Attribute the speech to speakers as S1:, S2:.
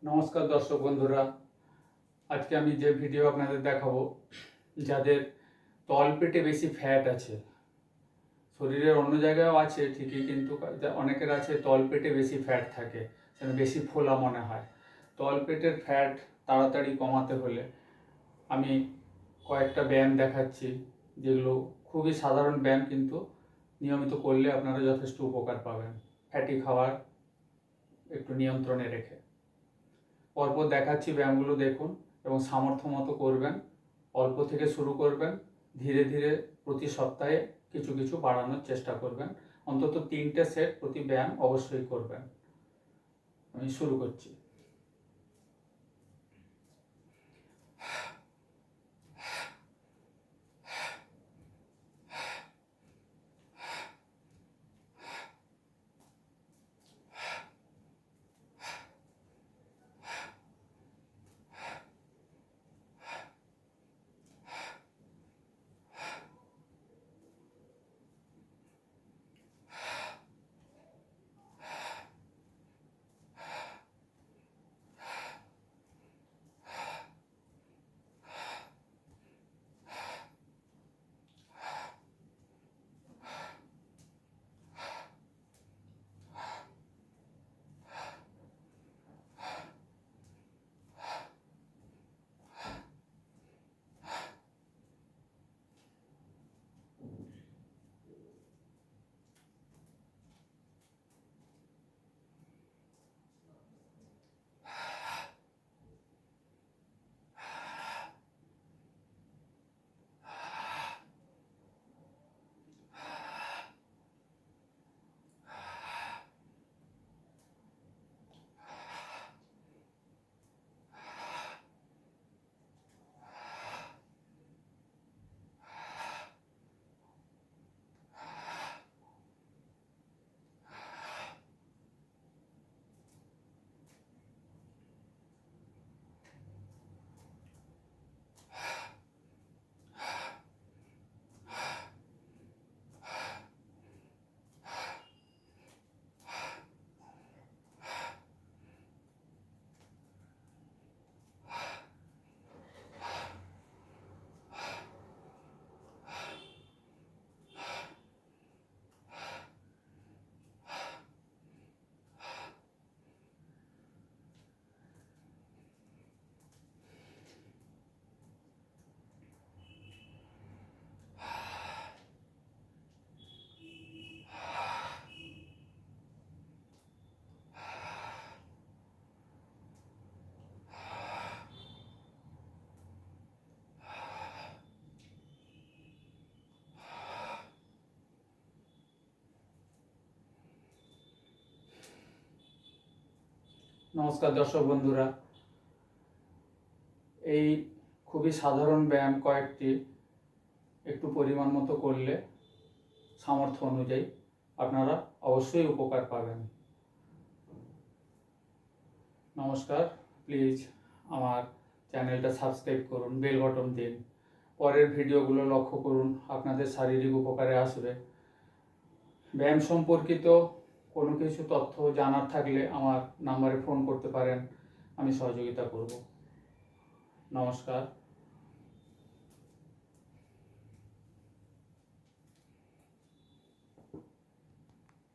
S1: নমস্কার দর্শক বন্ধুরা, আজকে আমি যে ভিডিও আপনাদের দেখাবো, যাদের তলপেটে বেশি ফ্যাট আছে, শরীরের অন্য জায়গায়ও আছে ঠিকই, কিন্তু অনেকের আছে তলপেটে বেশি ফ্যাট থাকে, বেশি ফোলা মনে হয়। তলপেটের ফ্যাট তাড়াতাড়ি কমাতে হলে আমি কয়েকটা ব্যায়াম দেখাচ্ছি, যেগুলো খুবই সাধারণ ব্যায়াম, কিন্তু নিয়মিত করলে আপনারা যথেষ্ট উপকার পাবেন, ফ্যাটি খাবার একটু নিয়ন্ত্রণে রেখে। পরপর দেখাচ্ছি ব্যায়ামগুলো, দেখুন এবং সামর্থ্য মতো করবেন। অল্প থেকে শুরু করবেন, ধীরে ধীরে প্রতি সপ্তাহে কিছু কিছু বাড়ানোর চেষ্টা করবেন। অন্তত 3টে সেট প্রতি ব্যায়াম অবশ্যই করবেন। আমি শুরু করছি। নমস্কার দর্শক বন্ধুরা, এই খুবই সাধারণ ব্যায়াম কয়েকটি একটু পরিমাণ মতো করলে সামর্থ্য অনুযায়ী আপনারা অবশ্যই উপকার পাবেন। নমস্কার, প্লিজ আমার চ্যানেলটা সাবস্ক্রাইব করুন, বেল বাটন দিন, পরের ভিডিওগুলো লক্ষ্য করুন, আপনাদের শারীরিক উপকারে আসবে। ব্যায়াম সম্পর্কিত কোনো কিছু তথ্য জানার থাকলে আমার নাম্বারে ফোন করতে পারেন, আমি সহযোগিতা করব। নমস্কার।